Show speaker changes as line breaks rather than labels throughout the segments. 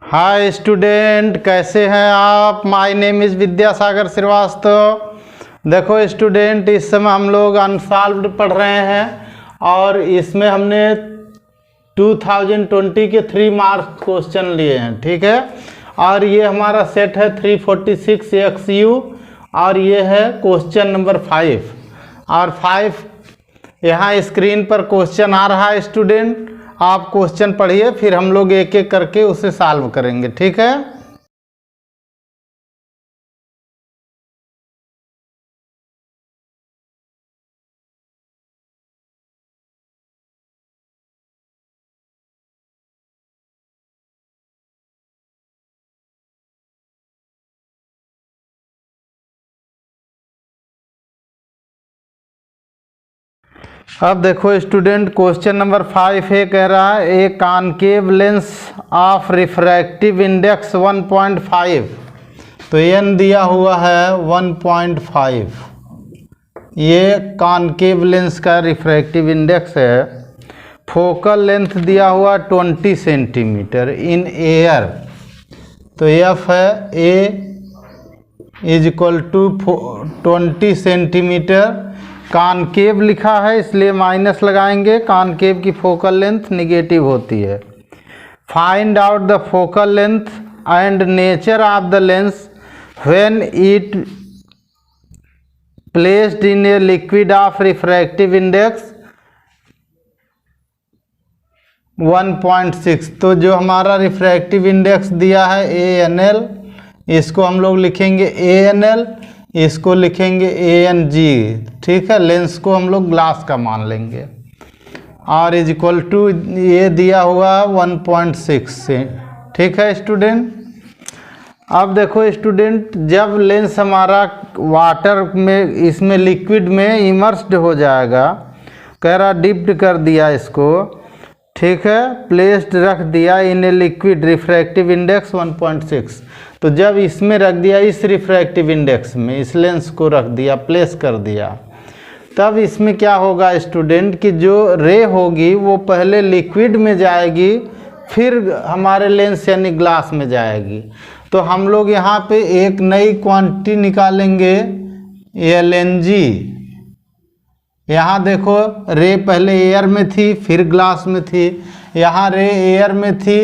Hi student, कैसे हैं आप। My name is Vidyasagar Shrivastava. देखो स्टूडेंट, इस समय हम लोग अनसॉल्व्ड पढ़ रहे हैं और इसमें हमने 2020 के 3 मार्क्स क्वेश्चन लिए हैं, ठीक है। और ये हमारा सेट है 346 XU और ये है क्वेश्चन नंबर 5 और 5 यहाँ स्क्रीन पर क्वेश्चन आ रहा है। स्टूडेंट, आप क्वेश्चन पढ़िए, फिर हम लोग एक एक करके उसे सॉल्व करेंगे, ठीक है। अब देखो स्टूडेंट, क्वेश्चन नंबर 5 है, कह रहा है a concave lens of refractive index 1.5। तो एन दिया हुआ है 1.5। ये कॉनकेव लेंस का रिफ्रैक्टिव इंडेक्स है। फोकल लेंथ दिया हुआ 20 सेंटीमीटर इन एयर। तो एफ है A is equal to 20 centimetre. Concave लिखा है इसलिए माइनस लगाएंगे। कॉनकेव की फोकल लेंथ निगेटिव होती है। Find out the focal length and nature of the lens when it placed in a liquid of refractive index 1.6। तो जो हमारा रिफ्रैक्टिव इंडेक्स दिया है ANL, इसको हम लोग लिखेंगे ANL, इसको लिखेंगे ANG, ठीक है। लेंस को हम लोग ग्लास का मान लेंगे और इज इक्वल टू ये दिया हुआ 1.6 से, ठीक है स्टूडेंट। अब देखो स्टूडेंट, जब लेंस हमारा वाटर में, इसमें लिक्विड में इमर्स्ड हो जाएगा, कह रहा डिप्ड कर दिया इसको, ठीक है, प्लेस्ड रख दिया इन ए लिक्विड रिफ्रैक्टिव इंडेक्स 1.6। तो जब इसमें रख दिया, इस रिफ्रैक्टिव इंडेक्स में इस लेंस को रख दिया, प्लेस कर दिया, तब इसमें क्या होगा स्टूडेंट कि जो रे होगी वो पहले लिक्विड में जाएगी, फिर हमारे लेंस यानी ग्लास में जाएगी। तो हम लोग यहाँ पे एक नई क्वांटिटी निकालेंगे LNG। यहाँ देखो, रे पहले एयर में थी, फिर ग्लास में थी। यहाँ रे एयर में थी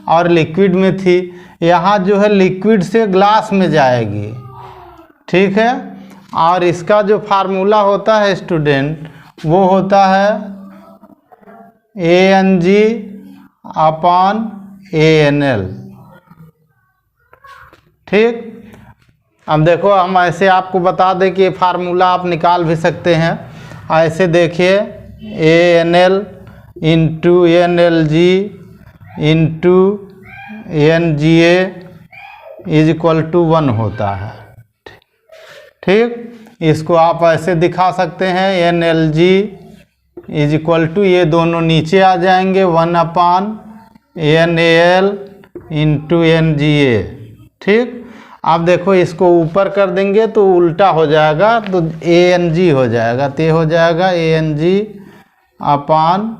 और लिक्विड में थी। यहाँ जो है लिक्विड से ग्लास में जाएगी, ठीक है। और इसका जो फार्मूला होता है स्टूडेंट, वो होता है ANG अपॉन ANL, ठीक। अब देखो, हम ऐसे आपको बता दें कि ये फार्मूला आप निकाल भी सकते हैं। ऐसे देखिए, ANL into NLG into NGA is equal to 1 होता है, ठीक। इसको आप ऐसे दिखा सकते हैं, NLG इज इक्वल टू, ये दोनों नीचे आ जाएंगे, 1 अपान NAL इंटू NGA, ठीक। आप देखो, इसको ऊपर कर देंगे तो उल्टा हो जाएगा, तो ANG हो जाएगा। तो ये हो जाएगा ANG अपान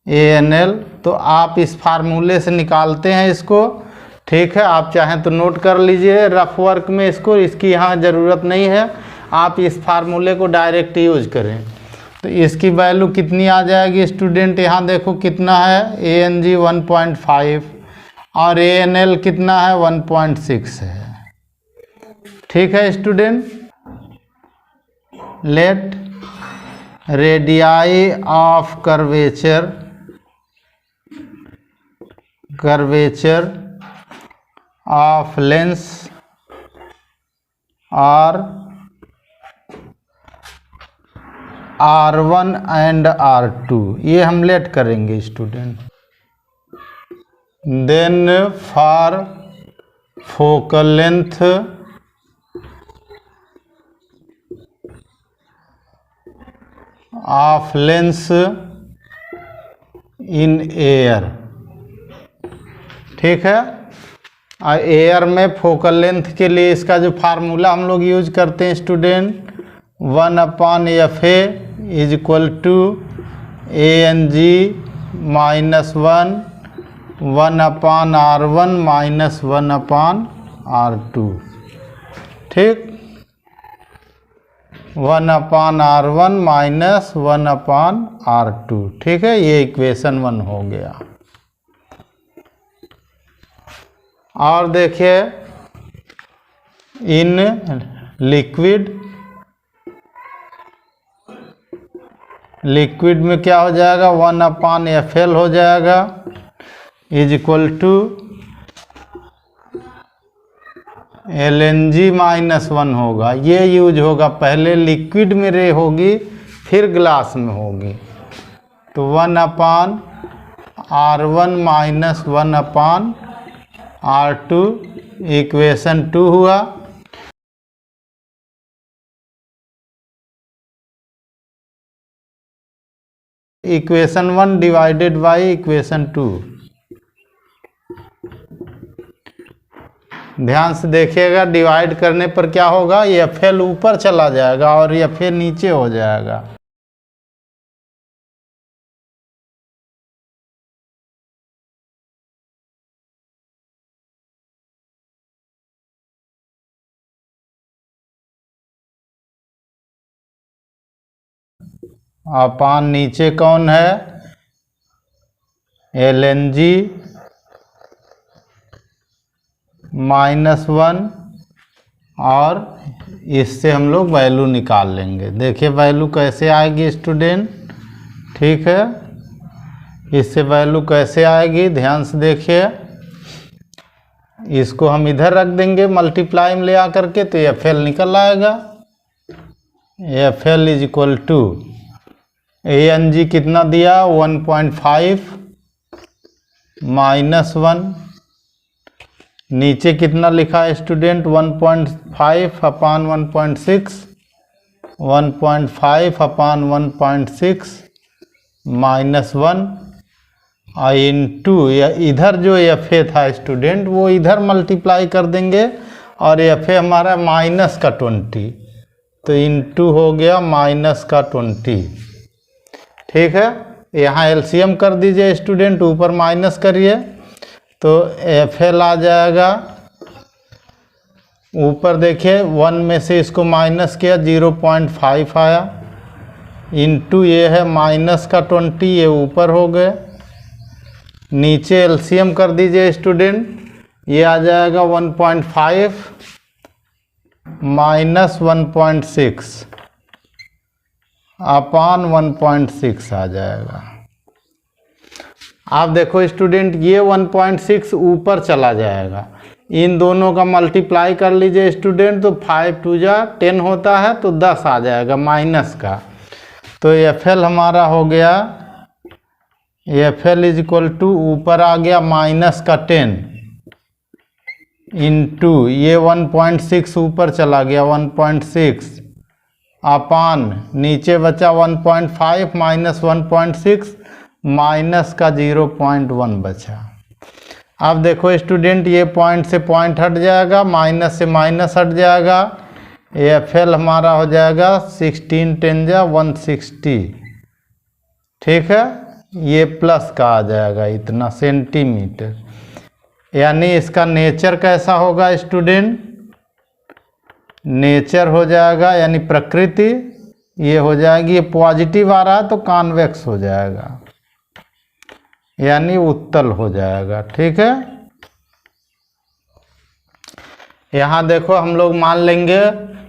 ANL। तो आप इस फार्मूले से निकालते हैं इसको, ठीक है। आप चाहें तो नोट कर लीजिए रफ वर्क में इसको, इसकी यहाँ ज़रूरत नहीं है। आप इस फार्मूले को डायरेक्ट यूज करें। तो इसकी वैल्यू कितनी आ जाएगी स्टूडेंट, यहाँ देखो कितना है, ANG 1.5 और ANL कितना है, 1.6 है, ठीक है student. Let radii of curvature of lens और R1 एंड R2, ये हम लेट करेंगे student. Then for focal length of lens in air, ठीक है। एयर में फोकल लेंथ के लिए इसका जो फार्मूला हम लोग यूज करते हैं student, 1 upon FA is equal to ANG -1 1/R1 minus 1/R2, ठीक। 1/R1 माइनस 1/R2, ठीक है। ये इक्वेशन 1 हो गया। और देखिए इन लिक्विड में क्या हो जाएगा, 1/FL हो जाएगा, is equal to LNG minus 1 होगा। ये यूज होगा, पहले लिक्विड में रे होगी फिर ग्लास में होगी। तो 1/R1 माइनस 1/R2 इक्वेशन 2 हुआ। Equation 1 divided by equation 2। ध्यान से देखिएगा, डिवाइड करने पर क्या होगा, ये FL ऊपर चला जाएगा और ये FA नीचे हो जाएगा। अपान नीचे कौन है, LNG माइनस 1, और इससे हम लोग वैल्यू निकाल लेंगे। देखिए वैल्यू कैसे आएगी स्टूडेंट, ठीक है। इससे वैल्यू कैसे आएगी, ध्यान से देखिए। इसको हम इधर रख देंगे मल्टीप्लाई में ले आकर के, तो FL निकल आएगा। FL is equal to ANG कितना दिया, 1.5 माइनस 1, नीचे कितना लिखा है स्टूडेंट, 1.5 अपान 1.6, 1.5 अपान 1.6 माइनस 1 इंटू इधर जो FA था स्टूडेंट वो इधर मल्टीप्लाई कर देंगे, और FA हमारा माइनस का 20, तो इंटू हो गया माइनस का 20, ठीक है। यहाँ LCM कर दीजिए स्टूडेंट, ऊपर माइनस करिए तो FL आ जाएगा। ऊपर देखिए 1 में से इसको माइनस किया 0.5 आया, इंटू ये है माइनस का 20, ये ऊपर हो गए। नीचे LCM कर दीजिए स्टूडेंट, ये आ जाएगा 1.5 माइनस 1.6 अपान 1.6 आ जाएगा। आप देखो स्टूडेंट, ये 1.6 ऊपर चला जाएगा, इन दोनों का मल्टीप्लाई कर लीजिए स्टूडेंट, तो 5 2 जा 10 होता है, तो 10 आ जाएगा माइनस का। तो FL हमारा हो गया, FL इज इक्वल टू ऊपर आ गया माइनस का 10 इंटू ये 1.6 ऊपर चला गया 1.6 अपान नीचे बचा 1.5 माइनस 1.6 माइनस का 0.1 बचा। अब देखो स्टूडेंट, ये पॉइंट से पॉइंट हट जाएगा, माइनस से माइनस हट जाएगा, FL हमारा हो जाएगा 16 10 जा 160, ठीक है। ये प्लस का आ जाएगा इतना सेंटीमीटर, यानी इसका नेचर कैसा होगा स्टूडेंट, नेचर हो जाएगा यानी प्रकृति, ये हो जाएगी, ये पॉजिटिव आ रहा है तो कॉन्वेक्स हो जाएगा, यानी उत्तल हो जाएगा, ठीक है। यहाँ देखो हम लोग मान लेंगे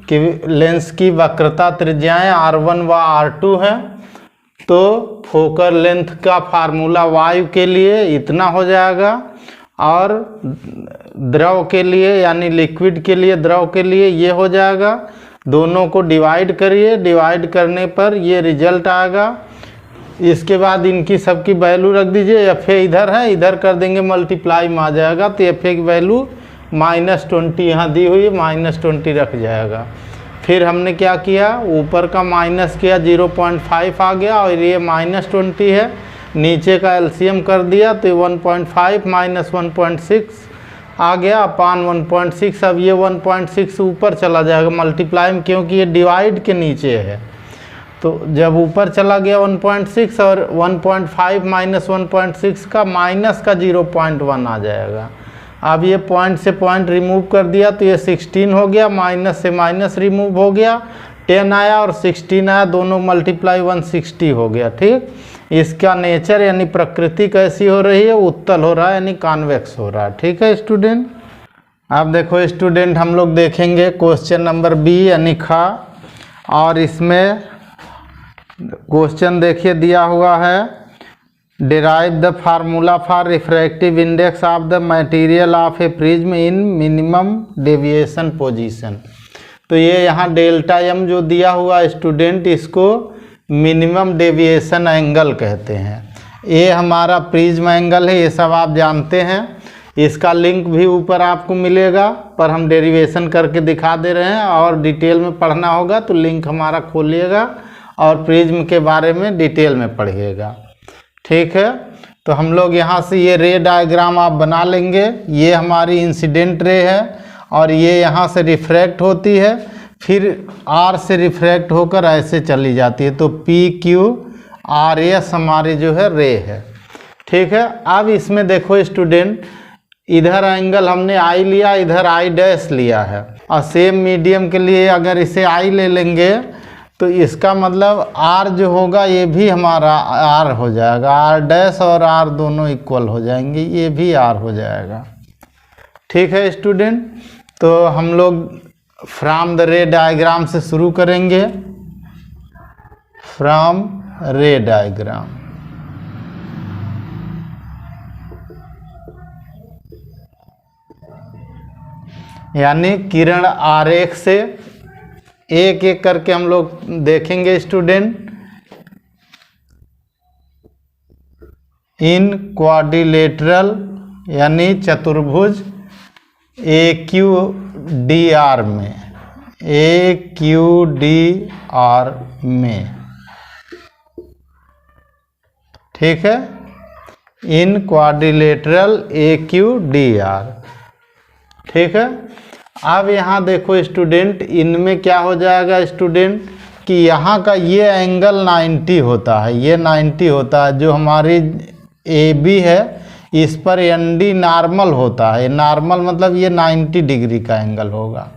कि लेंस की वक्रता त्रिज्याएं R1 व R2 है, तो फोकल लेंथ का फार्मूला वायु के लिए इतना हो जाएगा, और द्रव के लिए यानी लिक्विड के लिए, द्रव के लिए ये हो जाएगा। दोनों को डिवाइड करिए, डिवाइड करने पर ये रिजल्ट आएगा। इसके बाद इनकी सबकी वैल्यू रख दीजिए, FA इधर है, इधर कर देंगे मल्टीप्लाई में आ जाएगा, तो FA की वैल्यू -20 यहाँ दी हुई है, -20 रख जाएगा। फिर हमने क्या किया, ऊपर का माइनस किया 0.5 आ गया, और ये -20 है, नीचे का LCM कर दिया तो 1.5 माइनस 1.6 आ गया अपान 1.6। अब ये 1.6 ऊपर चला जाएगा मल्टीप्लाई में, क्योंकि ये डिवाइड के नीचे है, तो जब ऊपर चला गया 1.6 और 1.5 माइनस 1.6 का माइनस का 0.1 आ जाएगा। अब ये पॉइंट से पॉइंट रिमूव कर दिया तो ये 16 हो गया, माइनस से माइनस रिमूव हो गया, 10 आया और 16 आया, दोनों मल्टीप्लाई 160 हो गया। ठीक, इसका नेचर यानी प्रकृति कैसी हो रही है, उत्तल हो रहा है यानी कॉन्वेक्स हो रहा है। ठीक है स्टूडेंट। अब देखो स्टूडेंट हम लोग देखेंगे क्वेश्चन नंबर बी यानी खा, और इसमें क्वेश्चन देखिए दिया हुआ है, derive the formula for refractive index of the material of A prism in minimum deviation position. तो ये यहाँ डेल्टा एम जो दिया हुआ स्टूडेंट, इसको मिनिमम डेविएशन एंगल कहते हैं। ये हमारा प्रिज्म एंगल है, ये सब आप जानते हैं। इसका लिंक भी ऊपर आपको मिलेगा, पर हम डेरिवेशन करके दिखा दे रहे हैं, और डिटेल में पढ़ना होगा तो लिंक हमारा खोलिएगा और प्रिज्म के बारे में डिटेल में पढ़िएगा। ठीक है, तो हम लोग यहाँ से ये रे डायग्राम आप बना लेंगे। ये हमारी इंसिडेंट रे है और ये यहाँ से रिफ्रैक्ट होती है, फिर आर से रिफ्रैक्ट होकर ऐसे चली जाती है। तो पी क्यू आर एस हमारी जो है रे है। ठीक है, अब इसमें देखो स्टूडेंट, इधर एंगल हमने आई लिया, इधर आई डैश लिया है, और सेम मीडियम के लिए अगर इसे आई ले लेंगे तो इसका मतलब आर जो होगा ये भी हमारा आर हो जाएगा, आर डैश और आर दोनों इक्वल हो जाएंगे, ये भी आर हो जाएगा। ठीक है स्टूडेंट, तो हम लोग फ्रॉम द रे डायग्राम से शुरू करेंगे। फ्रॉम रे डायग्राम, यानी किरण आरेख से एक एक करके हम लोग देखेंगे स्टूडेंट। इन क्वाड्रिलेटरल यानी चतुर्भुज ए क्यू डी आर में, ए क्यू डी आर में। ठीक है, इन quadrilateral A Q D R. ठीक है, अब यहाँ देखो स्टूडेंट, इनमें क्या हो जाएगा स्टूडेंट कि यहाँ का ये एंगल 90 होता है, ये 90 होता है। जो हमारी ए बी है इस पर एन डी नॉर्मल होता है, नॉर्मल मतलब ये 90 डिग्री का एंगल होगा।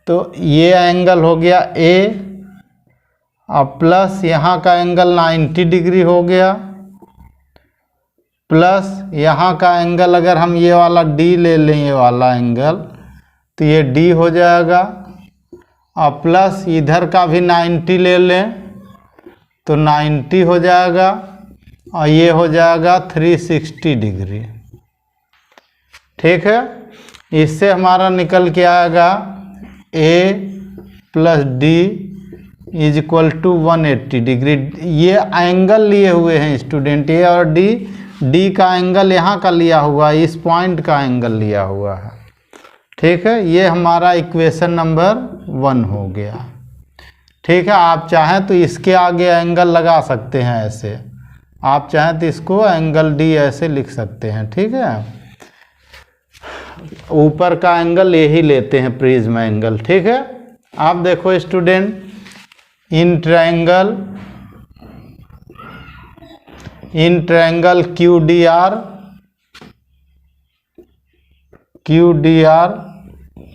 तो ये एंगल हो गया ए, अब प्लस यहाँ का एंगल 90 डिग्री हो गया, प्लस यहाँ का एंगल अगर हम ये वाला डी ले लें, ये वाला एंगल, तो ये डी हो जाएगा, और प्लस इधर का भी 90 ले लें तो 90 हो जाएगा, और ये हो जाएगा 360 डिग्री। ठीक है, इससे हमारा निकल के आएगा A plus D is equal to 180 degree. ये एंगल लिए हुए हैं स्टूडेंट, ए और डी का एंगल यहाँ का लिया हुआ है, इस पॉइंट का एंगल लिया हुआ है। ठीक है, ये हमारा इक्वेशन नंबर 1 हो गया। ठीक है, आप चाहें तो इसके आगे एंगल लगा सकते हैं ऐसे, आप चाहें तो इसको एंगल डी ऐसे लिख सकते हैं। ठीक है, ऊपर का एंगल यही लेते हैं प्रिज्म एंगल। ठीक है, आप देखो student, in triangle Q D R,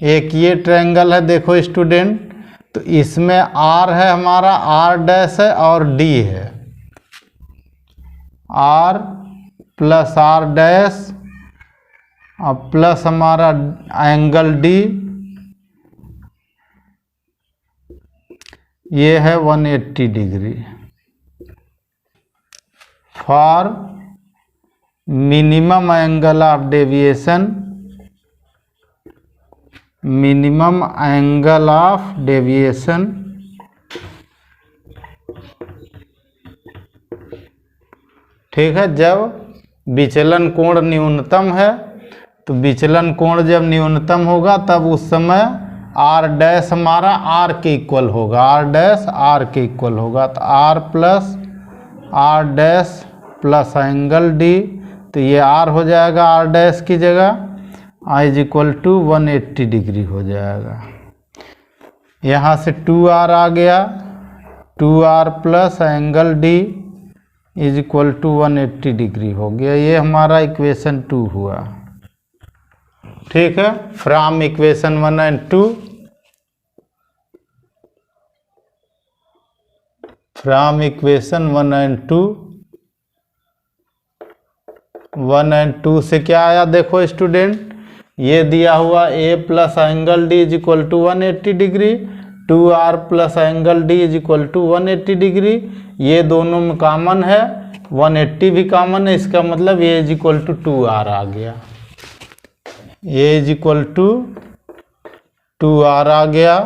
एक ये ट्रायंगल है देखो स्टूडेंट, तो इसमें आर है हमारा, आर डैश है और डी है, आर प्लस आर डैश और प्लस हमारा एंगल डी, ये है 180 degree. For minimum angle of deviation, minimum angle of deviation ठीक है, जब विचलन कोण न्यूनतम है, तो विचलन कोण जब न्यूनतम होगा तब उस समय आर डैश हमारा आर के इक्वल होगा, आर डैश आर के इक्वल होगा, तो R plus R dash plus angle D, तो ये आर हो जाएगा आर डैश की जगह, I is equal to 180 degree हो जाएगा। यहाँ से 2r आ गया, 2r plus angle D is equal to 180 degree हो गया। ये हमारा इक्वेशन 2 हुआ। ठीक है, from equation 1 and 2, from equation 1 and 2, 1 and 2 से क्या आया देखो स्टूडेंट, ये दिया हुआ a plus angle D is equal to 180 degree, 2r plus angle D is equal to 180 degree, ये दोनों में कॉमन है, 180 भी कॉमन है, इसका मतलब a is equal to 2r आ गया, a is equal to 2r आ गया।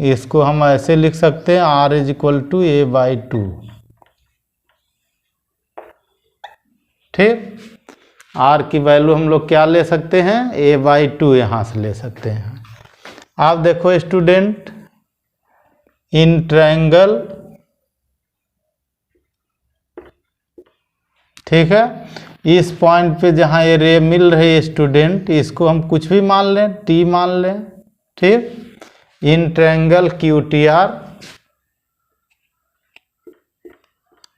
इसको हम ऐसे लिख सकते हैं r is equal to a/2। ठीक, r की वैल्यू हम लोग क्या ले सकते हैं, a/2 यहाँ से ले सकते हैं। आप देखो स्टूडेंट, इन ट्रायंगल, ठीक है, इस पॉइंट पे जहाँ ये रे मिल रही है स्टूडेंट, इसको हम कुछ भी मान लें, t मान लें। ठीक, इन ट्रायंगल QTR,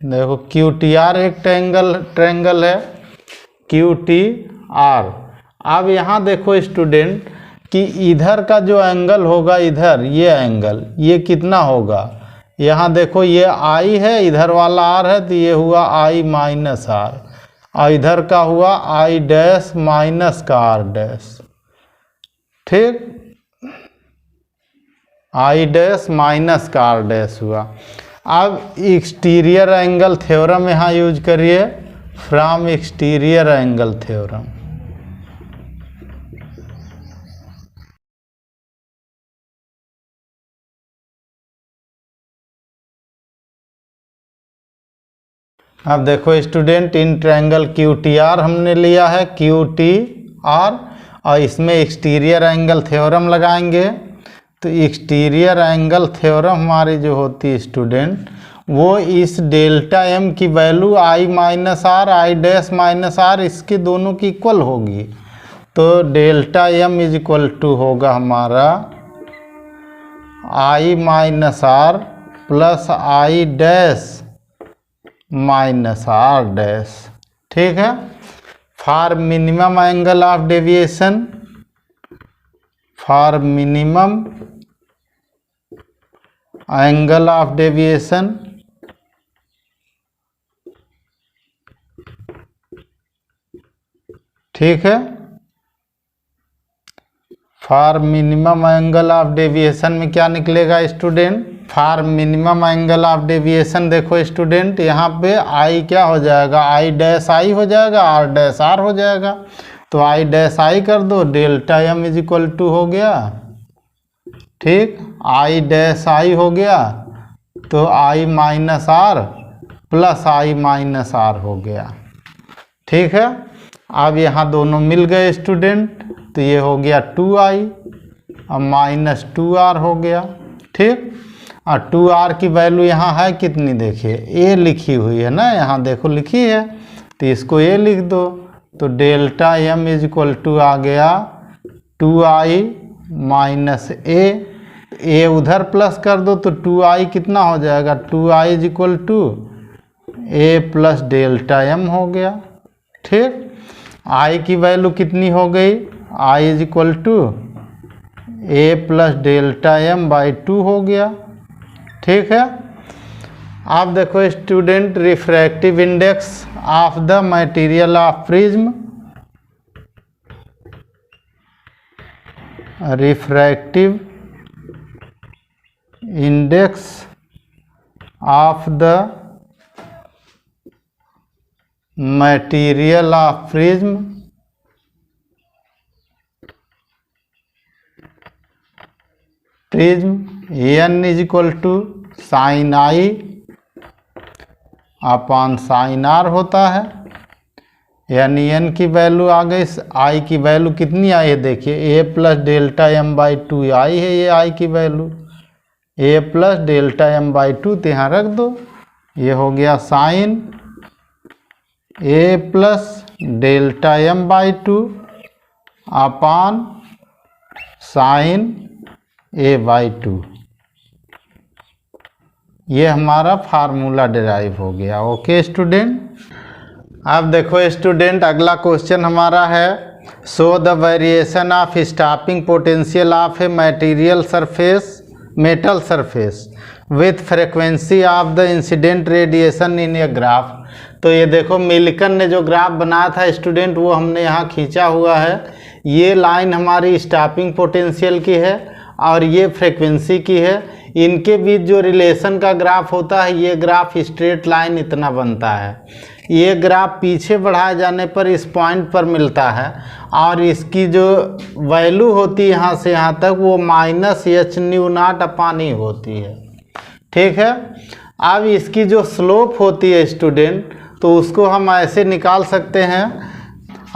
देखो QTR एक ट्रायंगल है QTR। अब यहाँ देखो स्टूडेंट कि इधर का जो एंगल होगा, इधर ये एंगल, ये कितना होगा, यहाँ देखो ये I है, इधर वाला R है, तो ये हुआ I माइनस R, और इधर का हुआ I डैश माइनस का R डैश। ठीक, I डैश माइनस का R डैश हुआ। अब एक्सटीरियर एंगल थ्योरम यहाँ यूज करिए, फ्रॉम एक्सटीरियर एंगल थ्योरम। अब देखो स्टूडेंट, इन ट्रायंगल QTR हमने लिया है QTR, और इसमें एक्सटीरियर एंगल थ्योरम लगाएंगे। तो एक्सटीरियर एंगल थ्योरम हमारी जो होती है स्टूडेंट, वो इस डेल्टा m की value I minus R, I dash minus R, इसके दोनों की इक्वल होगी। तो delta m is equal to होगा हमारा I minus R plus I dash minus R dash. ठीक है, for minimum angle of deviation, for minimum angle of deviation, ठीक है, for minimum angle of deviation में क्या निकलेगा student, for minimum angle of deviation देखो स्टूडेंट, यहाँ पे I क्या हो जाएगा, I डैश I हो जाएगा, R डैश R हो जाएगा। तो I डैश I कर दो, delta m is equal to हो गया, ठीक, I डैश I हो गया, तो I minus R plus I minus R हो गया। ठीक है, अब यहाँ दोनों मिल गए स्टूडेंट, तो ये हो गया 2I और माइनस 2R हो गया। ठीक, और 2R की वैल्यू यहाँ है कितनी, देखिए A लिखी हुई है ना, यहाँ देखो लिखी है, तो इसको A लिख दो। तो delta m is equal to आ गया 2I माइनस A उधर प्लस कर दो, तो 2I कितना हो जाएगा, 2I is equal to A plus delta m हो गया। ठीक, I की वैल्यू कितनी हो गई, I is equal to A plus delta m by 2 हो गया। ठीक है, आप देखो student, refractive index of the material of prism, refractive index of the material of prism, n is equal to sine I upon sine R होता है, यानी n की वैल्यू आ गई, I की वैल्यू कितनी आई है, देखिए A plus delta m by 2 आई है, ये I की वैल्यू A plus delta m by 2, तो यहाँ रख दो, ये हो गया sine A plus delta m by 2 upon sine A by 2। ये हमारा फार्मूला डिराइव हो गया। ओके स्टूडेंट, अब देखो स्टूडेंट अगला क्वेश्चन हमारा है show the variation of stopping potential of A metal surface with frequency of the incident radiation in a graph. तो ये देखो मिल्कन ने जो ग्राफ बनाया था स्टूडेंट वो हमने यहाँ खींचा हुआ है। ये लाइन हमारी स्टॉपिंग पोटेंशियल की है और ये फ्रीक्वेंसी की है। इनके बीच जो रिलेशन का ग्राफ होता है ये ग्राफ स्ट्रेट लाइन इतना बनता है। ये ग्राफ पीछे बढ़ाए जाने पर इस पॉइंट पर मिलता है और इसकी जो वैल्यू होती है यहाँ से यहाँ तक वो -h/0 होती है। ठीक है, अब इसकी जो स्लोप होती है स्टूडेंट तो उसको हम ऐसे निकाल सकते हैं।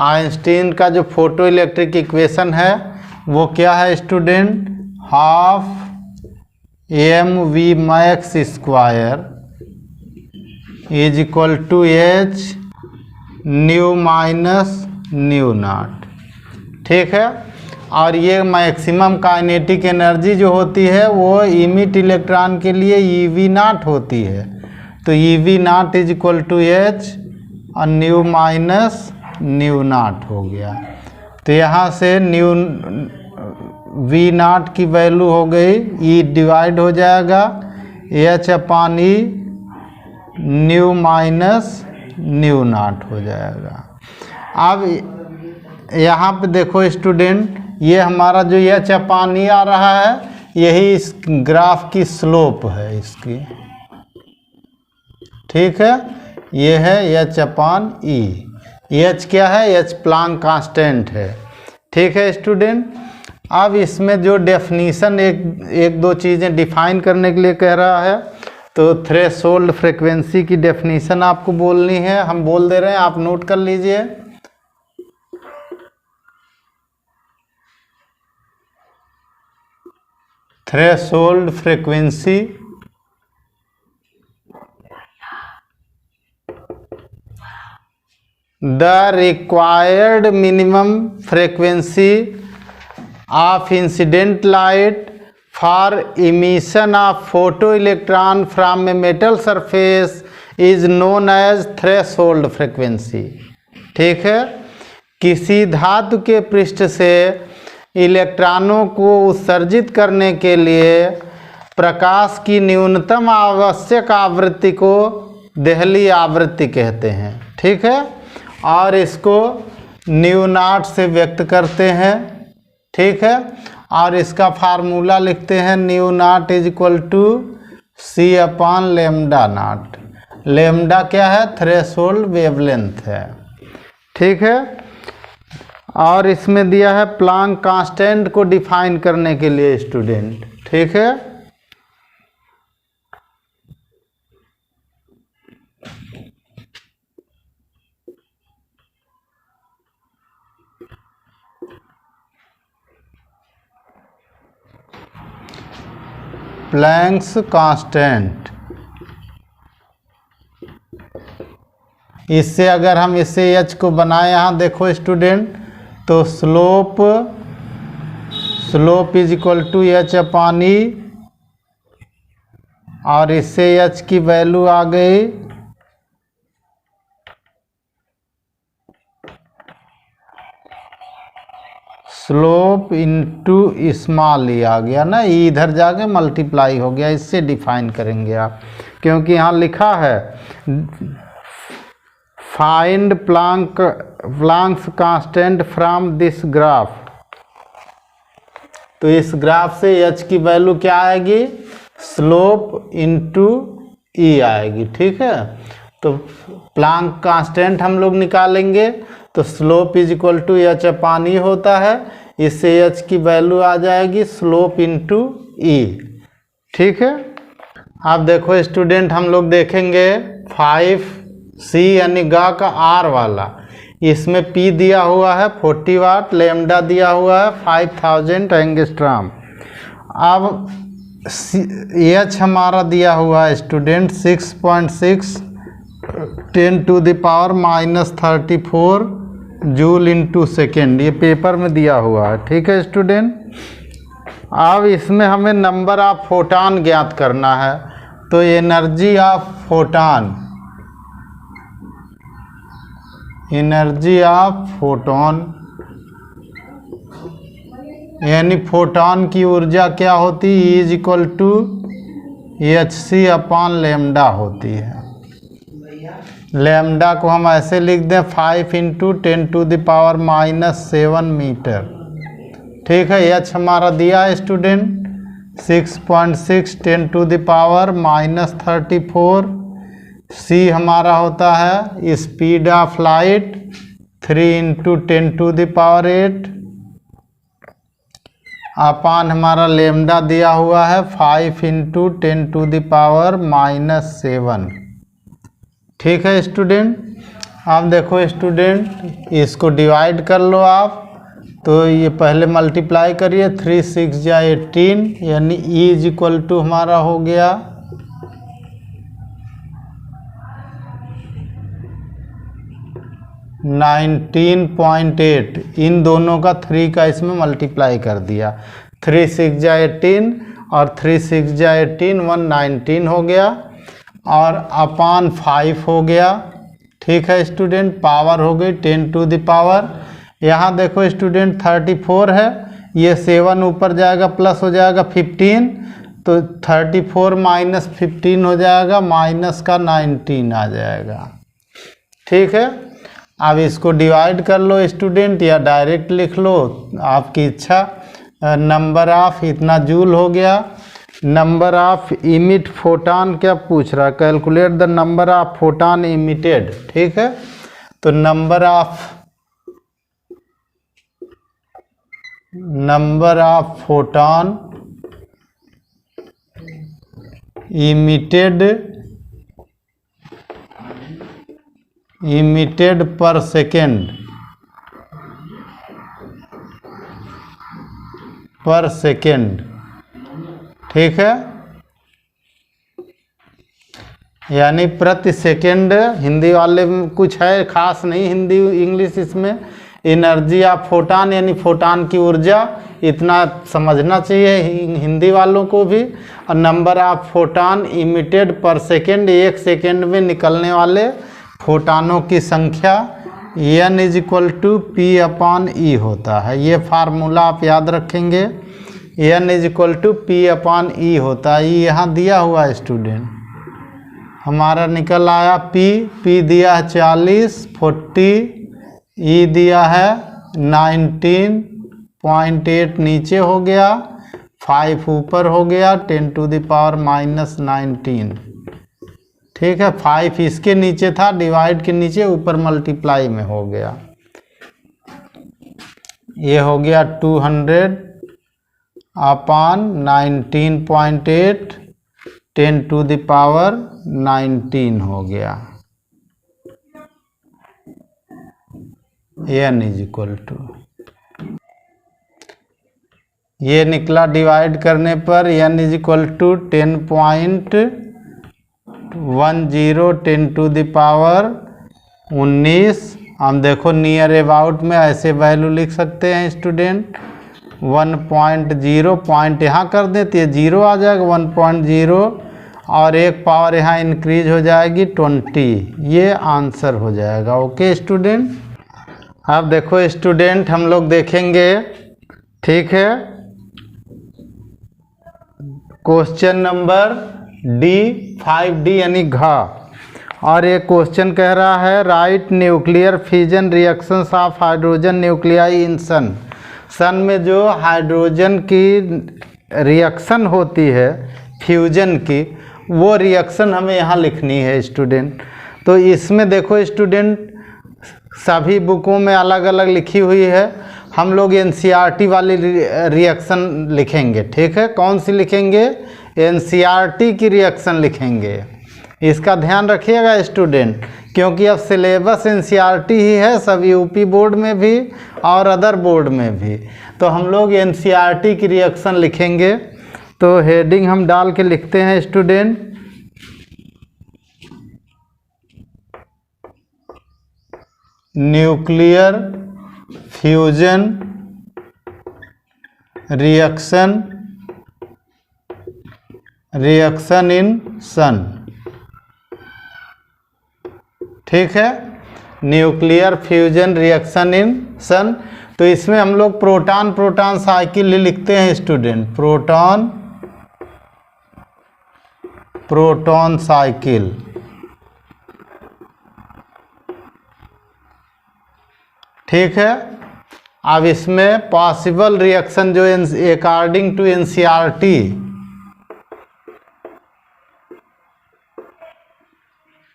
आइंस्टीन का जो फोटो इलेक्ट्रिक इक्वेशन है वो क्या है student, half mv max square is equal to h nu minus nu naught. ठीक है, और ये मैक्सिमम काइनेटिक एनर्जी जो होती है वो इमिट इलेक्ट्रॉन के लिए EV0 होती है। तो EV0 is equal to h और न्यू माइनस न्यू नॉट हो गया। तो यहाँ से न्यू V0 की वैल्यू हो गई E डिवाइड हो जाएगा h/E new minus nu naught हो जाएगा। अब यहाँ पे देखो स्टूडेंट ये हमारा जो h/E आ रहा है यही इस ग्राफ की स्लोप है इसकी। ठीक है, ये है h/E। h क्या है, h प्लैंक कांस्टेंट है। ठीक है स्टूडेंट, अब इसमें जो डेफिनीशन एक दो चीज़ें डिफाइन करने के लिए कह रहा है तो थ्रेशोल्ड फ्रीक्वेंसी की डेफिनीशन आपको बोलनी है। हम बोल दे रहे हैं, आप नोट कर लीजिए। Threshold frequency the required minimum frequency of incident light for emission of photo electron from a metal surface is known as threshold frequency. ठीक है, किसी धातु के पृष्ठ से इलेक्ट्रॉनों को उत्सर्जित करने के लिए प्रकाश की न्यूनतम आवश्यक आवृत्ति को देहली आवृत्ति कहते हैं। ठीक है, और इसको न्यू नॉट से व्यक्त करते हैं। ठीक है, और इसका फार्मूला लिखते हैं nu naught is equal to C/λ0। Lambda क्या है, थ्रेशोल्ड वेवलेंथ है। ठीक है, और इसमें दिया है प्लैंक कांस्टेंट को डिफाइन करने के लिए स्टूडेंट। ठीक है, प्लैंक्स कांस्टेंट, इससे अगर हम इससे h को बनाए यहाँ देखो स्टूडेंट तो slope is equal to h/E और इससे h की वैल्यू आ गई स्लोप इनटू स्मॉल ई आ गया ना, ई इधर जाके मल्टीप्लाई हो गया। इससे डिफाइन करेंगे आप, क्योंकि यहाँ लिखा है find Planck's constant from this graph. तो इस ग्राफ से h की वैल्यू क्या आएगी, स्लोप इनटू ई आएगी। ठीक है, तो प्लैंक कांस्टेंट हम लोग निकालेंगे तो slope is equal to h/E होता है। इससे h की वैल्यू आ जाएगी स्लोप इनटू ई। ठीक है, अब देखो स्टूडेंट हम लोग देखेंगे 5C यानी गा का R वाला, इसमें P दिया हुआ है 40 वाट, लेमडा दिया हुआ है 5000 एंगस्ट्रॉम। अब H हमारा दिया हुआ है स्टूडेंट 6.6 10⁻⁻34 जूल इंटू सेकेंड, ये पेपर में दिया हुआ है। ठीक है स्टूडेंट, अब इसमें हमें नंबर ऑफ फोटॉन ज्ञात करना है। तो energy of photon, energy of photon यानी फोटॉन की ऊर्जा क्या होती है, is equal to hc upon lambda होती है। लेमडा को हम ऐसे लिख दें 5 × 10⁻⁻7 मीटर। ठीक है, h हमारा दिया है स्टूडेंट 6.6 10⁻34। c हमारा होता है स्पीड ऑफ लाइट 3 × 10⁸। अपान हमारा लेमडा दिया हुआ है 5 × 10⁻⁻7। ठीक है स्टूडेंट। अब देखो स्टूडेंट, इसको डिवाइड कर लो आप। तो ये पहले मल्टीप्लाई करिए, 3 6 या 18 यानी E इज इक्वल टू हमारा हो गया 19.8। इन दोनों का 3 का इसमें मल्टीप्लाई कर दिया, 3 6 या 18 और 3 6 या 18 119 हो गया और अपान 5 हो गया। ठीक है स्टूडेंट, पावर हो गई 10⁻। यहाँ देखो स्टूडेंट 34 है, ये 7 ऊपर जाएगा प्लस हो जाएगा 15, तो 34 माइनस 15 हो जाएगा, माइनस का 19 आ जाएगा। ठीक है, अब इसको डिवाइड कर लो स्टूडेंट या डायरेक्ट लिख लो, आपकी इच्छा। नंबर ऑफ इतना जूल हो गया। नंबर ऑफ इमिट फोटॉन क्या पूछ रहा है, calculate the number of photon emitted. ठीक है, तो number of photon emitted per second. ठीक है, यानी प्रति सेकेंड। हिंदी वाले में कुछ है खास नहीं, हिंदी इंग्लिश इसमें। एनर्जी ऑफ फोटॉन यानी फोटॉन की ऊर्जा, इतना समझना चाहिए हिंदी वालों को भी। और number of photon emitted per second, एक सेकेंड में निकलने वाले फोटॉनों की संख्या n is equal to P upon E होता है। ये फार्मूला आप याद रखेंगे, n is equal to P upon E होता है। ये यहाँ दिया हुआ है स्टूडेंट, हमारा निकल आया p दिया है 40, 40, ई दिया है 19.8 नीचे हो गया, 5 ऊपर हो गया 10⁻⁻19। ठीक है, 5 इसके नीचे था, डिवाइड के नीचे, ऊपर मल्टीप्लाई में हो गया। ये हो गया 200 अपॉन 19.8 10⁻19 हो गया। n इज इक्वल टू, ये निकला डिवाइड करने पर n इज इक्वल टू 10.10 10⁻19। हम देखो नियर अबाउट में ऐसे वैल्यू लिख सकते हैं स्टूडेंट। 1.0 पॉइंट यहाँ कर देती है, 0 आ जाएगा 1.0 और एक पावर यहाँ इंक्रीज हो जाएगी 20। ये आंसर हो जाएगा। Okay student. अब देखो स्टूडेंट, हम लोग देखेंगे, ठीक है, क्वेश्चन नंबर डी 5D यानी घ। और एक क्वेश्चन कह रहा है write nuclear fusion reactions of hydrogen nuclei in sun. Sun में जो हाइड्रोजन की रिएक्शन होती है फ्यूजन की, वो रिएक्शन हमें यहाँ लिखनी है स्टूडेंट। तो इसमें देखो स्टूडेंट, सभी बुकों में अलग अलग लिखी हुई है, हम लोग NCERT वाली रिएक्शन लिखेंगे। ठीक है, कौन सी लिखेंगे, NCERT की रिएक्शन लिखेंगे। इसका ध्यान रखिएगा स्टूडेंट, क्योंकि अब सिलेबस NCERT ही है, सब यूपी बोर्ड में भी और अदर बोर्ड में भी। तो हम लोग NCERT की रिएक्शन लिखेंगे। तो हेडिंग हम डाल के लिखते हैं student, nuclear fusion reaction reaction in sun, ठीक है, nuclear fusion reaction in sun. तो इसमें हम लोग प्रोटॉन प्रोटॉन साइकिल लिखते हैं स्टूडेंट, प्रोटॉन प्रोटॉन साइकिल, ठीक है। अब इसमें पॉसिबल रिएक्शन जो according to NCERT,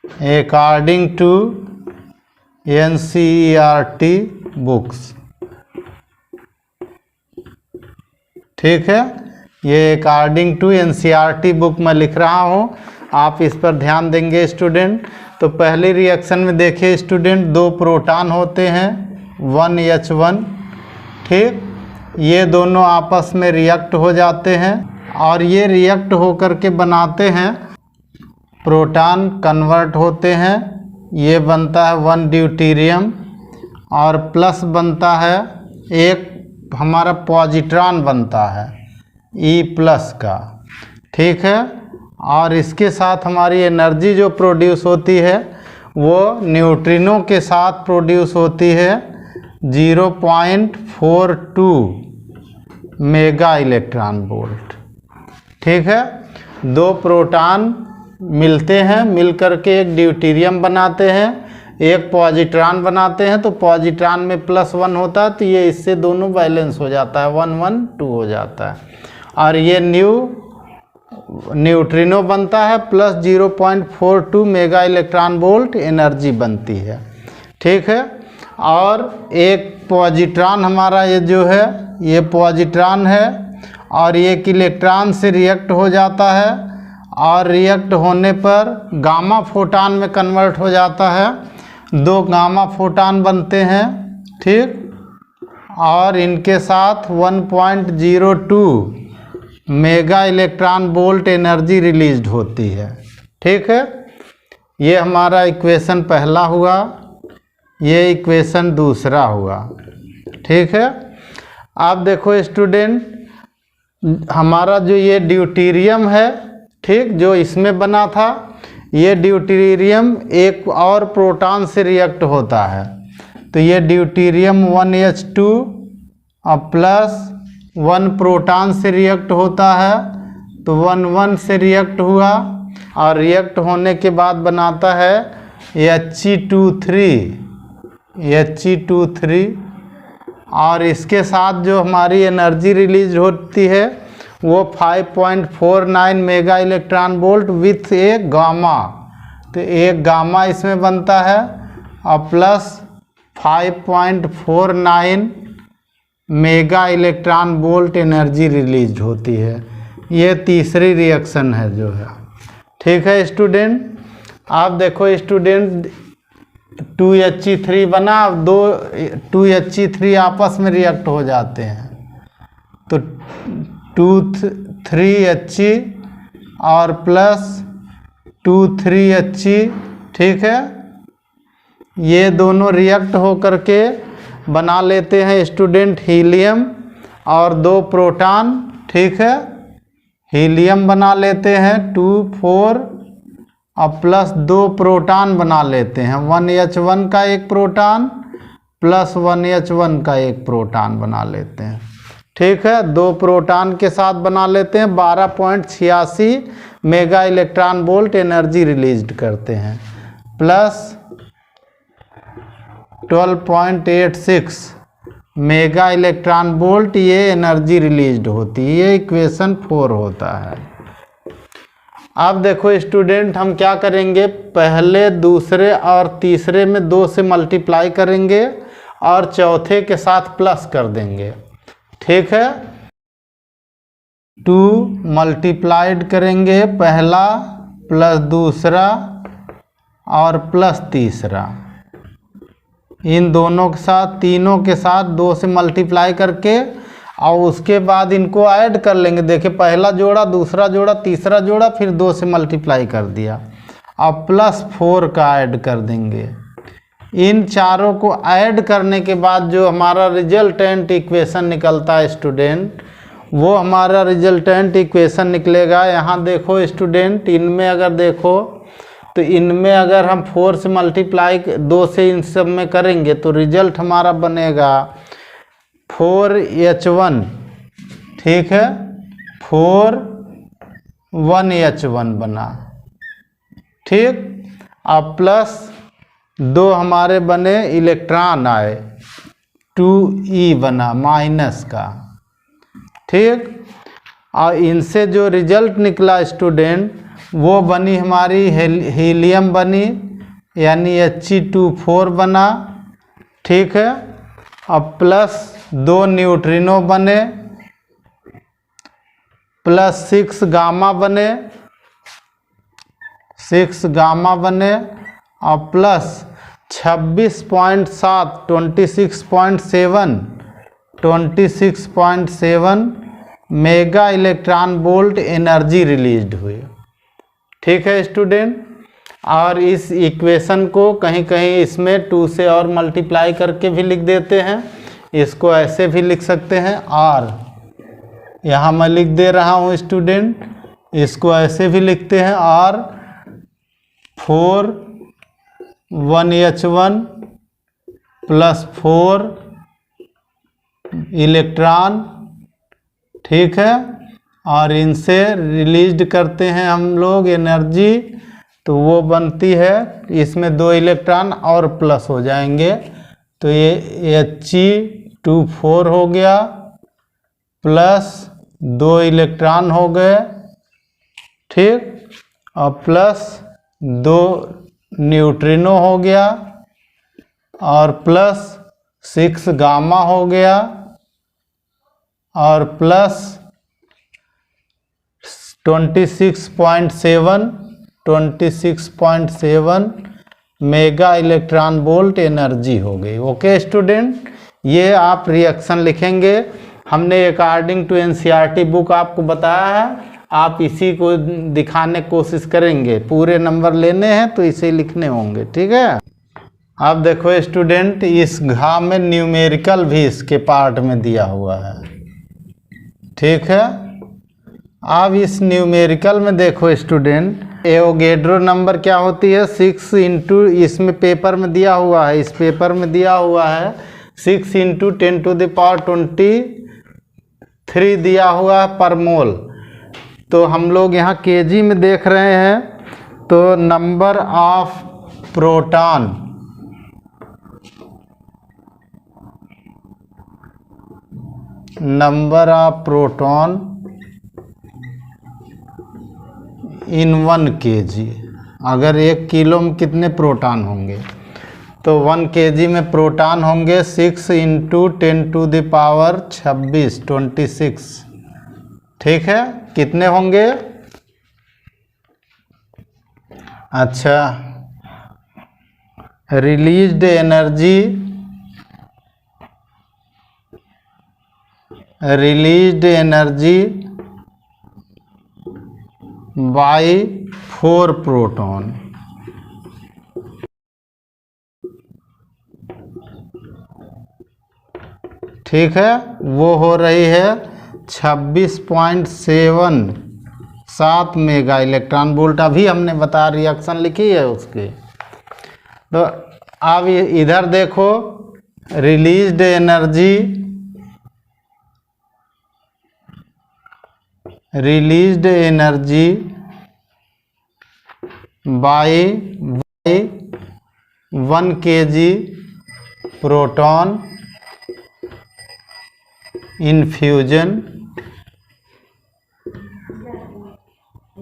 according to NCERT books, ठीक है, ये अकॉर्डिंग टू एनसीईआरटी बुक में लिख रहा हूँ, आप इस पर ध्यान देंगे स्टूडेंट। तो पहली रिएक्शन में देखिए स्टूडेंट, दो प्रोटॉन होते हैं 1H1, ठीक, ये दोनों आपस में रिएक्ट हो जाते हैं और ये रिएक्ट होकर के बनाते हैं प्रोटॉन, कन्वर्ट होते हैं, ये बनता है 1 ड्यूटेरियम और प्लस बनता है एक हमारा पॉजिट्रॉन बनता है E+ का, ठीक है। और इसके साथ हमारी एनर्जी जो प्रोड्यूस होती है वो न्यूट्रिनो के साथ प्रोड्यूस होती है 0.42 मेगा इलेक्ट्रॉन वोल्ट, ठीक है। दो प्रोटॉन मिलते हैं, मिलकर के एक ड्यूटेरियम बनाते हैं, एक पॉजिट्रॉन बनाते हैं, तो पॉजिट्रॉन में +1 होता है, तो ये इससे दोनों बैलेंस हो जाता है, 1 1 2 हो जाता है। और ये न्यूट्रिनो बनता है plus 0.42 mega electron volt energy बनती है, ठीक है। और एक पॉजिट्रॉन हमारा ये जो है ये पॉजिट्रॉन है और एक इलेक्ट्रॉन से रिएक्ट हो जाता है और रिएक्ट होने पर गामा फोटॉन में कन्वर्ट हो जाता है, दो गामा फोटॉन बनते हैं, ठीक, और इनके साथ 1.02 mega electron volt energy released होती है, ठीक है। ये हमारा इक्वेशन पहला हुआ, ये इक्वेशन दूसरा हुआ, ठीक है। अब देखो स्टूडेंट, हमारा जो ये ड्यूटेरियम है, ठीक, जो इसमें बना था, ये ड्यूटेरियम एक और प्रोटॉन से रिएक्ट होता है, तो ये ड्यूटेरियम 1H2 और प्लस 1 प्रोटॉन से रिएक्ट होता है, तो 1 1 से रिएक्ट हुआ और रिएक्ट होने के बाद बनाता है He2 और इसके साथ जो हमारी एनर्जी रिलीज होती है वो 5.49 mega electron volt with A gamma, तो एक गामा इसमें बनता है और plus 5.49 mega electron volt energy release होती है। ये तीसरी रिएक्शन है जो है, ठीक है स्टूडेंट। आप देखो स्टूडेंट, 2He3 बना, अब दो 2He3 आपस में रिएक्ट हो जाते हैं, तो 2,3He और प्लस 2,3He, ठीक है, ये दोनों रिएक्ट होकर के बना लेते हैं स्टूडेंट हीलियम और दो प्रोटॉन, ठीक है, हीलियम बना लेते हैं 2 4 और प्लस 2 प्रोटॉन बना लेते हैं, 1H1 का एक प्रोटॉन प्लस 1H1 का एक प्रोटॉन बना लेते हैं, ठीक है। दो प्रोटॉन के साथ बना लेते हैं, 12.86 mega electron volt energy released करते हैं, प्लस 12.86 मेगा इलेक्ट्रॉन वोल्ट ये एनर्जी रिलीज्ड होती है, ये इक्वेशन 4 होता है। अब देखो स्टूडेंट, हम क्या करेंगे, पहले दूसरे और तीसरे में 2 से मल्टीप्लाई करेंगे और चौथे के साथ प्लस कर देंगे, ठीक है। 2 मल्टीप्लाइड करेंगे, पहला प्लस दूसरा और प्लस तीसरा, इन दोनों के साथ, तीनों के साथ 2 से मल्टीप्लाई करके और उसके बाद इनको ऐड कर लेंगे। देखिए पहला जोड़ा, दूसरा जोड़ा, तीसरा जोड़ा, फिर 2 से मल्टीप्लाई कर दिया, अब प्लस 4 का ऐड कर देंगे। इन चारों को ऐड करने के बाद जो हमारा रिजल्टेंट इक्वेशन निकलता है स्टूडेंट, वो हमारा रिजल्टेंट इक्वेशन निकलेगा। यहाँ देखो स्टूडेंट, इनमें अगर देखो तो इनमें अगर हम 4 से मल्टीप्लाई 2 से इन सब में करेंगे तो रिजल्ट हमारा बनेगा 4H1, ठीक है, 4 1H1 बना, ठीक। अब प्लस 2 हमारे बने इलेक्ट्रॉन आए, 2E बना माइनस का, ठीक। और इनसे जो रिजल्ट निकला स्टूडेंट वो बनी हमारी हीलियम बनी, यानी He2 4 बना, ठीक है। अब प्लस 2 न्यूट्रिनो बने, प्लस 6 गामा बने, 6 गामा बने, और plus 26.7 26.7 mega electron volt energy released हुई, ठीक है स्टूडेंट। और इस इक्वेशन को कहीं कहीं इसमें 2 से और मल्टीप्लाई करके भी लिख देते हैं, इसको ऐसे भी लिख सकते हैं, और यहाँ मैं लिख दे रहा हूँ स्टूडेंट, इसको ऐसे भी लिखते हैं, और 4 1H1 प्लस 4 इलेक्ट्रॉन, ठीक है। और इनसे रिलीज्ड करते हैं हम लोग एनर्जी, तो वो बनती है, इसमें 2 इलेक्ट्रॉन और प्लस हो जाएंगे, तो ये He2 4 हो गया, प्लस 2 इलेक्ट्रॉन हो गए, ठीक, और प्लस 2 न्यूट्रिनो हो गया, और प्लस 6 गामा हो गया, और plus 26.7 mega electron volt energy हो गई। ओके स्टूडेंट, ये आप रिएक्शन लिखेंगे, हमने अकॉर्डिंग टू एनसीईआरटी बुक आपको बताया है, आप इसी को दिखाने की कोशिश करेंगे, पूरे नंबर लेने हैं तो इसे लिखने होंगे, ठीक है। अब देखो स्टूडेंट, इस घा में न्यूमेरिकल भी इसके पार्ट में दिया हुआ है, ठीक है। अब इस न्यूमेरिकल में देखो स्टूडेंट, एवोगेड्रो नंबर क्या होती है, 6 इंटू, इसमें पेपर में दिया हुआ है, इस पेपर में दिया हुआ है 6 इंटू 10⁻23 दिया हुआ है पर मोल। तो हम लोग यहाँ केजी में देख रहे हैं, तो number of proton, number of proton in 1 kg, अगर 1 किलो में कितने प्रोटॉन होंगे, तो 1 kg में प्रोटॉन होंगे 6 इंटू 10⁻26, ठीक है। कितने होंगे, अच्छा, रिलीज्ड एनर्जी बाई 4 प्रोटॉन, ठीक है, वो हो रही है 26.7 मेगा इलेक्ट्रॉन वोल्ट। अभी हमने बता रिएक्शन लिखी है उसके। तो अब इधर देखो, released energy by 1 kg proton infusion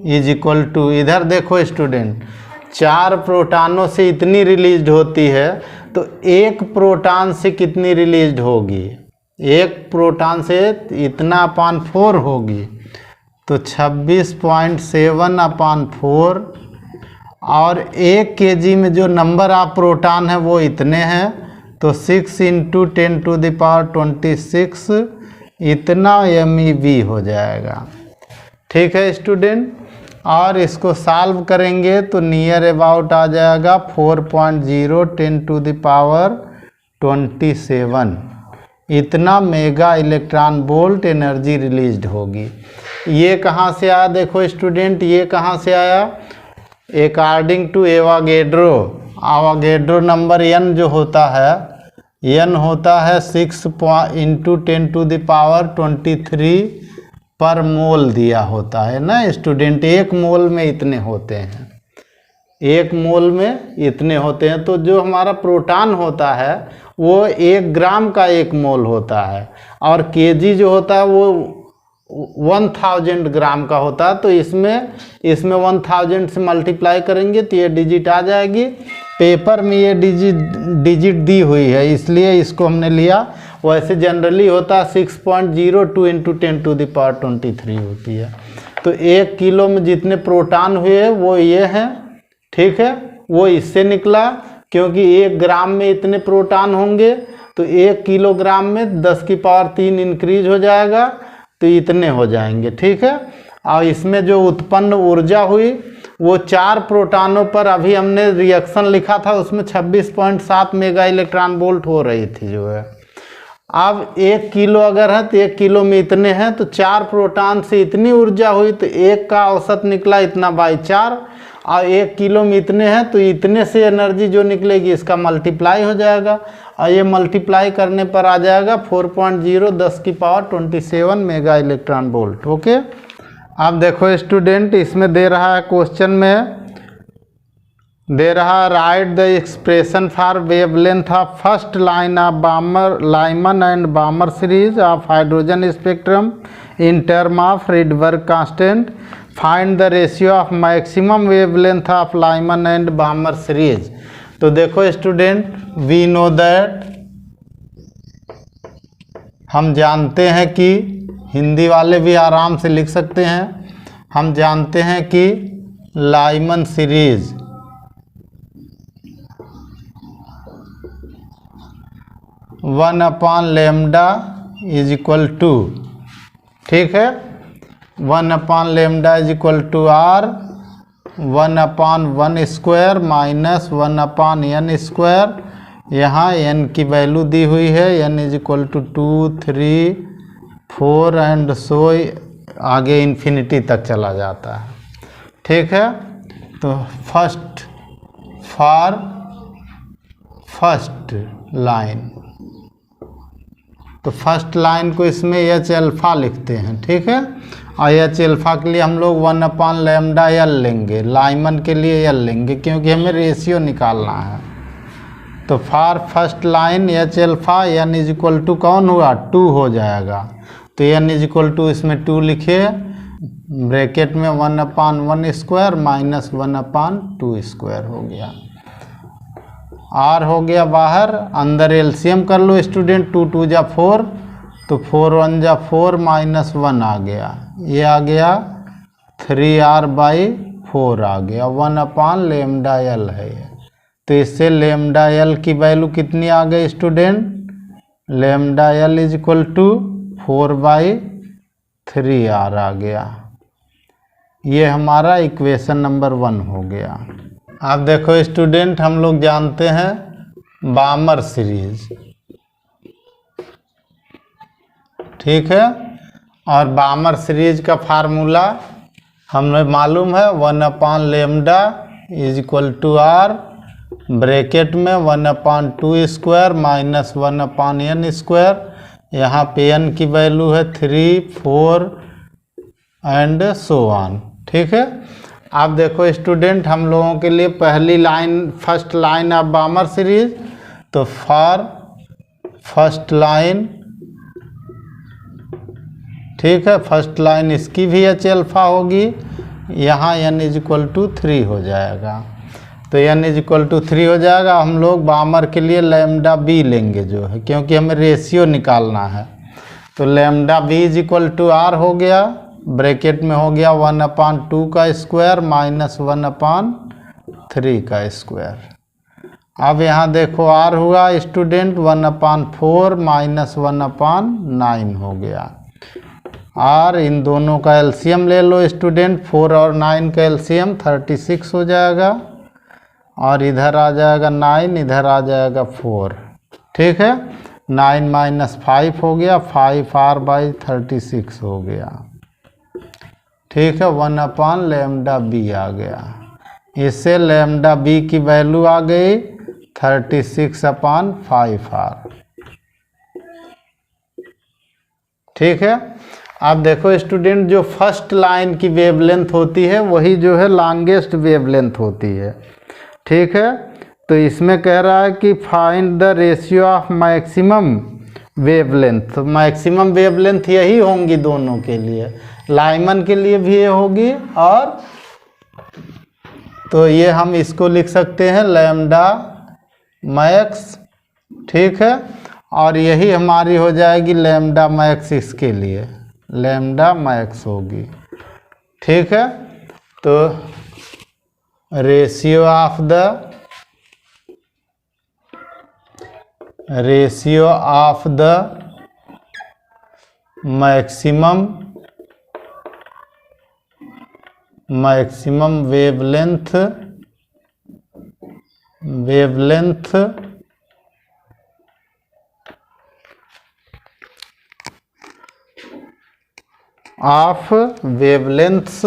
is equal to, इधर देखो स्टूडेंट, 4 प्रोटॉनों से इतनी रिलीज्ड होती है, तो 1 प्रोटॉन से कितनी रिलीज्ड होगी, 1 प्रोटॉन से इतना अपान 4 होगी, तो 26.7/4, और 1 kg में जो नंबर ऑफ प्रोटॉन है वो इतने हैं, तो 6 इंटू 10⁻26 इतना MeV हो जाएगा, ठीक है स्टूडेंट। और इसको सॉल्व करेंगे तो नियर अबाउट आ जाएगा 4.0 10⁻27, इतना mega electron volt energy released होगी। ये कहाँ से आया देखो स्टूडेंट, ये कहाँ से आया, according to Avogadro number n जो होता है, n होता है 6 × 10⁻23 पर मोल दिया होता है ना स्टूडेंट। एक मोल में इतने होते हैं, एक मोल में इतने होते हैं। तो जो हमारा प्रोटॉन होता है वो 1 ग्राम का 1 मोल होता है, और केजी जो होता है वो 1000 ग्राम का होता है। तो इसमें 1000 से मल्टीप्लाई करेंगे तो ये डिजिट आ जाएगी। पेपर में ये डिजिट दी हुई है इसलिए इसको हमने लिया, वैसे जनरली होता है 6.02 × 10⁻23 होती है। तो 1 किलो में जितने प्रोटॉन हुए वो ये हैं, ठीक है, वो इससे निकला, क्योंकि 1 ग्राम में इतने प्रोटॉन होंगे तो 1 किलोग्राम में 10⁻³ इंक्रीज हो जाएगा, तो इतने हो जाएंगे, ठीक है। और इसमें जो उत्पन्न ऊर्जा हुई वो 4 प्रोटॉनों पर, अभी हमने रिएक्शन लिखा था उसमें 26.7 मेगा इलेक्ट्रॉन वोल्ट हो रही थी जो है। अब 1 किलो अगर है तो 1 किलो में इतने हैं, तो 4 प्रोटॉन से इतनी ऊर्जा हुई, तो 1 का औसत निकला इतना बाई 4, और 1 किलो में इतने हैं तो इतने से एनर्जी जो निकलेगी इसका मल्टीप्लाई हो जाएगा, और ये मल्टीप्लाई करने पर आ जाएगा 4.0 10⁻27 मेगा इलेक्ट्रॉन वोल्ट। ओके, अब देखो स्टूडेंट, इसमें दे रहा है क्वेश्चन में, दे रहा right the expression for wavelength of first line of Lyman and बामर series of hydrogen spectrum in term of Rydberg constant, find the ratio of maximum wavelength of Lyman and बामर series. तो देखो student, we know that, हम जानते हैं कि, हिंदी वाले भी आराम से लिख सकते हैं, हम जानते हैं कि Lyman series one upon lambda is equal to, ठीक है, 1 upon lambda is equal to R 1/1² minus 1/n²। यहाँ n की वैल्यू दी हुई है, n is equal to 2, 3, 4 and so आगे इन्फिनिटी तक चला जाता है, ठीक है। तो फर्स्ट लाइन, तो फर्स्ट लाइन को इसमें H अल्फ़ा लिखते हैं, ठीक है, और H अल्फ़ा के लिए हम लोग 1/λ लेंगे, लाइमन के लिए L लेंगे क्योंकि हमें रेशियो निकालना है। तो for first line H alpha n is equal to कौन हुआ, 2 हो जाएगा। तो n इज इक्वल टू इसमें 2 लिखिए, ब्रैकेट में 1/1² माइनस 1/2² हो गया। R हो गया बाहर, अंदर एलसीएम कर लो स्टूडेंट, 2 2 जा 4, तो 4 1 जा 4 माइनस 1 आ गया, ये आ गया 3R/4 आ गया, 1/λ है ये। तो इससे λ की वैल्यू कितनी आ गई student, λ is equal to 4/3R आ गया। ये हमारा इक्वेशन नंबर 1 हो गया। अब देखो स्टूडेंट, हम लोग जानते हैं बामर सीरीज, ठीक है, और बामर सीरीज का फार्मूला हमें मालूम है, 1/λ is equal to R, bracket में 1/2² माइनस 1/n²। यहाँ पे n की वैल्यू है 3, 4 एंड सो ऑन, ठीक है। आप देखो स्टूडेंट, हम लोगों के लिए पहली line, first line of बामर series, तो फॉर फर्स्ट लाइन, ठीक है, फर्स्ट लाइन इसकी भी H अल्फ़ा होगी, यहाँ n इज इक्वल टू 3 हो जाएगा। तो n इज इक्वल टू 3 हो जाएगा। हम लोग बामर के लिए λb लेंगे जो है, क्योंकि हमें रेशियो निकालना है। तो λb is equal to R हो गया, ब्रैकेट में हो गया 1/2² माइनस 1/3²। अब यहाँ देखो R हुआ स्टूडेंट 1/4 माइनस 1/9 हो गया। R इन दोनों का एलसीएम ले लो स्टूडेंट, 4 और 9 का एलसीएम 36 हो जाएगा, और इधर आ जाएगा 9, इधर आ जाएगा 4, ठीक है। 9 - 5 हो गया, 5r/36 हो गया। ठीक है, 1/λb आ गया। इससे λb की वैल्यू आ गई 36/5r। ठीक है, अब देखो स्टूडेंट, जो फर्स्ट लाइन की वेवलेंथ होती है वही जो है लॉन्गेस्ट वेवलेंथ होती है। ठीक है, तो इसमें कह रहा है कि find the ratio of maximum wavelength. तो मैक्सिमम वेवलेंथ यही होंगी दोनों के लिए, लाइमन के लिए भी ये होगी, और तो ये हम इसको लिख सकते हैं लैम्डा मैक्स। ठीक है, और यही हमारी हो जाएगी लैम्डा मैक्स, इसके लिए लैम्डा मैक्स होगी। ठीक है, तो ratio of the maximum wavelength of wavelengths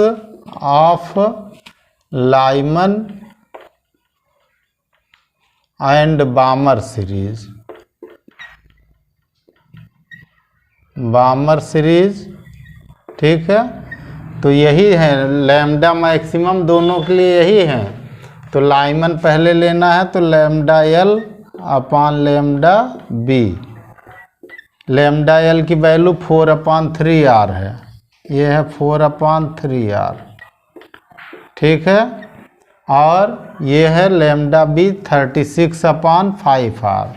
of Lyman and बामर series. ठीक है, तो यही है लैम्डा मैक्सिमम दोनों के लिए यही है। तो लाइमन पहले लेना है, तो लैम्डा L/λb। लैम्डा L की वैल्यू 4/3r है, ये है 4/3r। ठीक है, और ये है लैम्डा b 36/5r।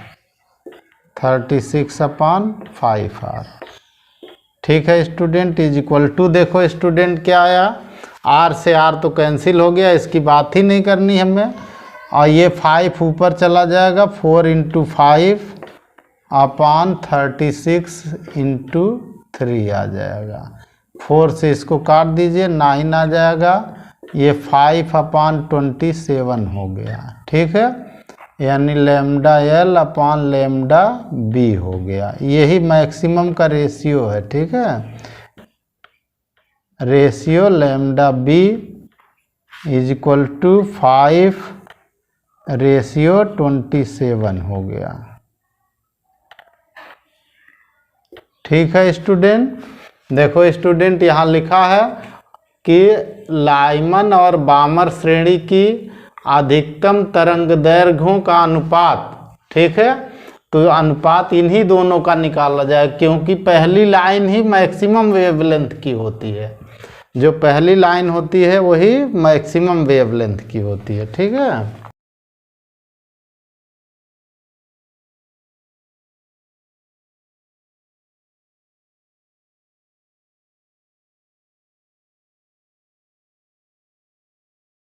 ठीक है स्टूडेंट, इज इक्वल टू, देखो स्टूडेंट क्या आया, r से r तो कैंसिल हो गया, इसकी बात ही नहीं करनी हमें, और ये 5 ऊपर चला जाएगा, 4 × 5/36 × 3 आ जाएगा। 4 से इसको काट दीजिए, 9 आ जाएगा, ये 5/27 हो गया। ठीक है, यानी लैम्डा L/λb हो गया। यही मैक्सिमम का रेशियो है। ठीक है, ratio lambda b is equal to 5/27 हो गया। ठीक है स्टूडेंट, देखो स्टूडेंट यहाँ लिखा है कि लाइमन और बामर श्रेणी की अधिकतम तरंग दैर्घ्यों का अनुपात। ठीक है, तो अनुपात इन्हीं दोनों का निकाला जाए, क्योंकि पहली लाइन ही मैक्सिमम वेवलेंथ की होती है। जो पहली लाइन होती है वही मैक्सिमम वेवलेंथ की होती है। ठीक है।